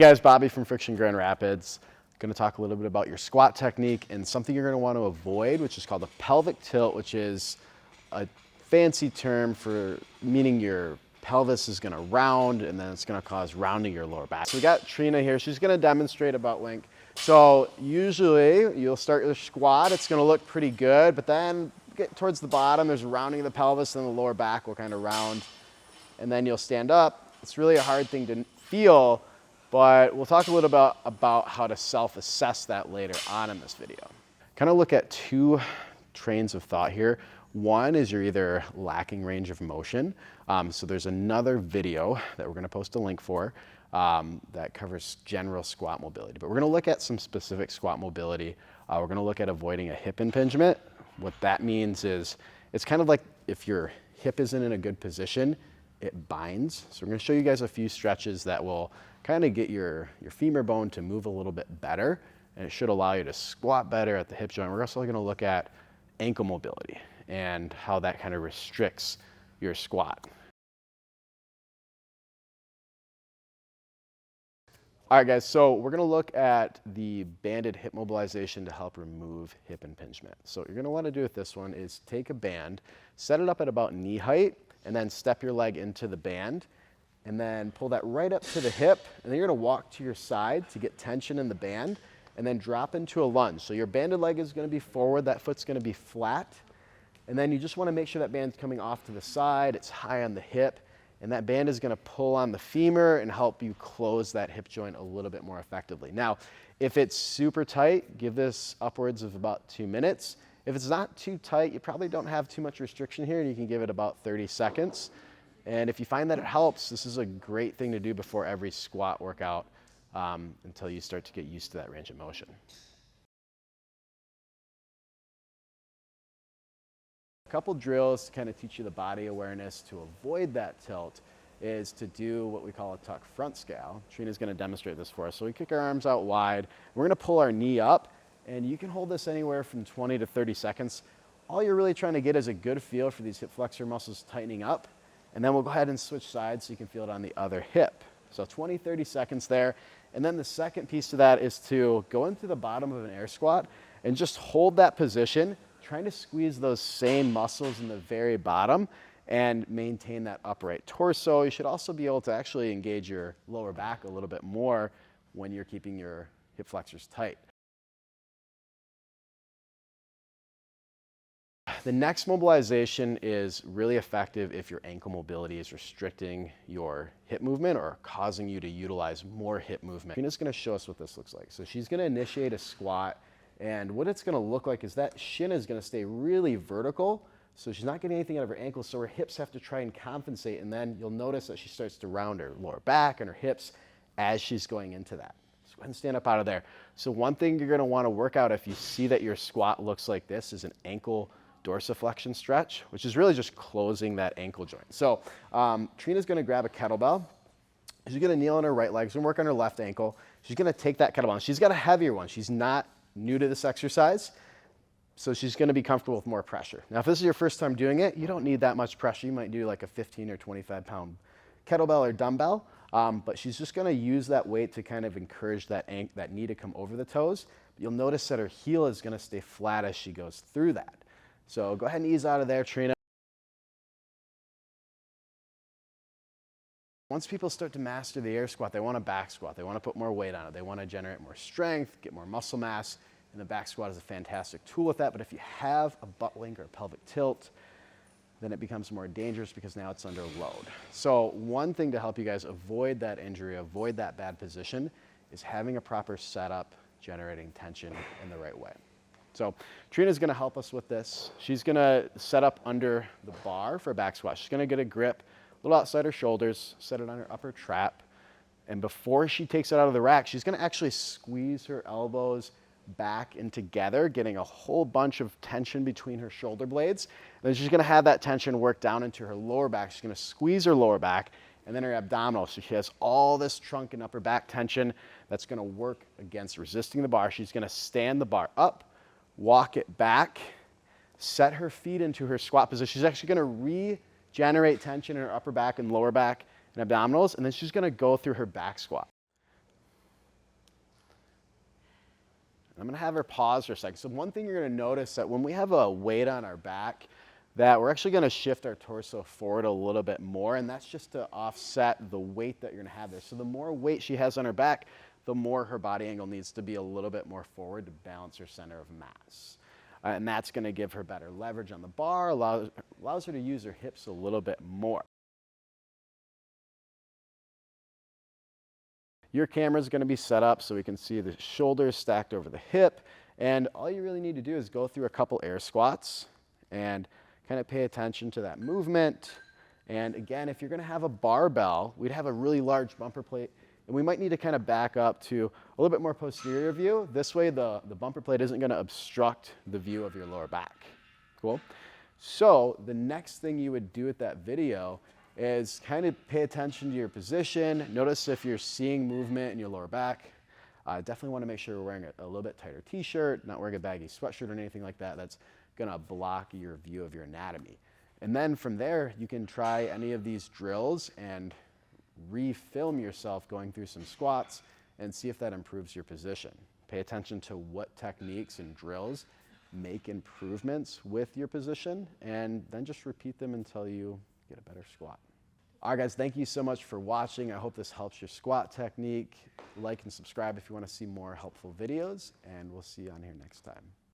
Hey guys, Bobby from Friction Grand Rapids. Going to talk a little bit about your squat technique and something you're going to want to avoid, which is called a pelvic tilt, which is a fancy term for meaning your pelvis is going to round and then it's going to cause rounding your lower back. So we got Trina here. She's going to demonstrate a butt link. So usually you'll start your squat. It's going to look pretty good, but then get towards the bottom, there's rounding of the pelvis and the lower back will kind of round, and then you'll stand up. It's really a hard thing to feel, but we'll talk a little bit about how to self-assess that later on in this video. Kind of look at two trains of thought here. One is you're either lacking range of motion. So there's another video that we're gonna post a link for that covers general squat mobility. But we're gonna look at some specific squat mobility. We're gonna look at avoiding a hip impingement. What that means is it's kind of like if your hip isn't in a good position, it binds. So we're gonna show you guys a few stretches that will kind of get your femur bone to move a little bit better, and it should allow you to squat better at the hip joint. We're also gonna look at ankle mobility and how that kind of restricts your squat. All right, guys, so we're gonna look at the banded hip mobilization to help remove hip impingement. So what you're gonna wanna do with this one is take a band, set it up at about knee height, and then step your leg into the band, and then pull that right up to the hip, and then you're gonna walk to your side to get tension in the band, and then drop into a lunge. So your banded leg is gonna be forward, that foot's gonna be flat, and then you just wanna make sure that band's coming off to the side, it's high on the hip, and that band is gonna pull on the femur and help you close that hip joint a little bit more effectively. Now, if it's super tight, give this upwards of about 2 minutes. If it's not too tight, you probably don't have too much restriction here, and you can give it about 30 seconds. And if you find that it helps, this is a great thing to do before every squat workout until you start to get used to that range of motion. A couple drills to kind of teach you the body awareness to avoid that tilt is to do what we call a tuck front scale. Trina's going to demonstrate this for us. So we kick our arms out wide. We're going to pull our knee up, and you can hold this anywhere from 20 to 30 seconds. All you're really trying to get is a good feel for these hip flexor muscles tightening up. And then we'll go ahead and switch sides so you can feel it on the other hip. So 20, 30 seconds there. And then the second piece to that is to go into the bottom of an air squat and just hold that position, trying to squeeze those same muscles in the very bottom and maintain that upright torso. You should also be able to actually engage your lower back a little bit more when you're keeping your hip flexors tight. The next mobilization is really effective if your ankle mobility is restricting your hip movement or causing you to utilize more hip movement. Trina's gonna show us what this looks like. So she's gonna initiate a squat, and what it's gonna look like is that shin is gonna stay really vertical, so she's not getting anything out of her ankles, so her hips have to try and compensate, and then you'll notice that she starts to round her lower back and her hips as she's going into that. So go ahead and stand up out of there. So one thing you're gonna wanna work out if you see that your squat looks like this is an ankle dorsiflexion stretch, which is really just closing that ankle joint. So Trina's gonna grab a kettlebell. She's gonna kneel on her right leg. She's gonna work on her left ankle. She's gonna take that kettlebell, and she's got a heavier one. She's not new to this exercise, so she's gonna be comfortable with more pressure. Now, if this is your first time doing it, you don't need that much pressure. You might do like a 15 or 25 pound kettlebell or dumbbell, but she's just gonna use that weight to kind of encourage that knee to come over the toes. But you'll notice that her heel is gonna stay flat as she goes through that. So go ahead and ease out of there, Trina. Once people start to master the air squat, they want a back squat. They want to put more weight on it. They want to generate more strength, get more muscle mass, and the back squat is a fantastic tool with that. But if you have a butt link or a pelvic tilt, then it becomes more dangerous because now it's under load. So one thing to help you guys avoid that injury, avoid that bad position, is having a proper setup, generating tension in the right way. So Trina's gonna help us with this. She's gonna set up under the bar for a back squat. She's gonna get a grip a little outside her shoulders, set it on her upper trap, and before she takes it out of the rack, she's gonna actually squeeze her elbows back and together, getting a whole bunch of tension between her shoulder blades. And then she's gonna have that tension work down into her lower back. She's gonna squeeze her lower back and then her abdominal. So she has all this trunk and upper back tension that's gonna work against resisting the bar. She's gonna stand the bar up, walk it back, set her feet into her squat position. She's actually gonna regenerate tension in her upper back and lower back and abdominals, and then she's gonna go through her back squat. I'm gonna have her pause for a second. So one thing you're gonna notice that when we have a weight on our back, that we're actually gonna shift our torso forward a little bit more, and that's just to offset the weight that you're gonna have there. So the more weight she has on her back, the more her body angle needs to be a little bit more forward to balance her center of mass. And that's gonna give her better leverage on the bar, allows her to use her hips a little bit more. Your camera is going to be set up so we can see the shoulders stacked over the hip. And all you really need to do is go through a couple air squats and kind of pay attention to that movement. And again, if you're going to have a barbell, we'd have a really large bumper plate. And we might need to kind of back up to a little bit more posterior view. This way, the bumper plate isn't going to obstruct the view of your lower back. Cool? So the next thing you would do with that video is kind of pay attention to your position. Notice if you're seeing movement in your lower back. Definitely want to make sure we're wearing a little bit tighter t-shirt, not wearing a baggy sweatshirt or anything like that. That's going to block your view of your anatomy. And then from there, you can try any of these drills and refilm yourself going through some squats and see if that improves your position. Pay attention to what techniques and drills make improvements with your position, and then just repeat them until you get a better squat. All right, guys, thank you so much for watching. I hope this helps your squat technique. Like and subscribe if you want to see more helpful videos, and we'll see you on here next time.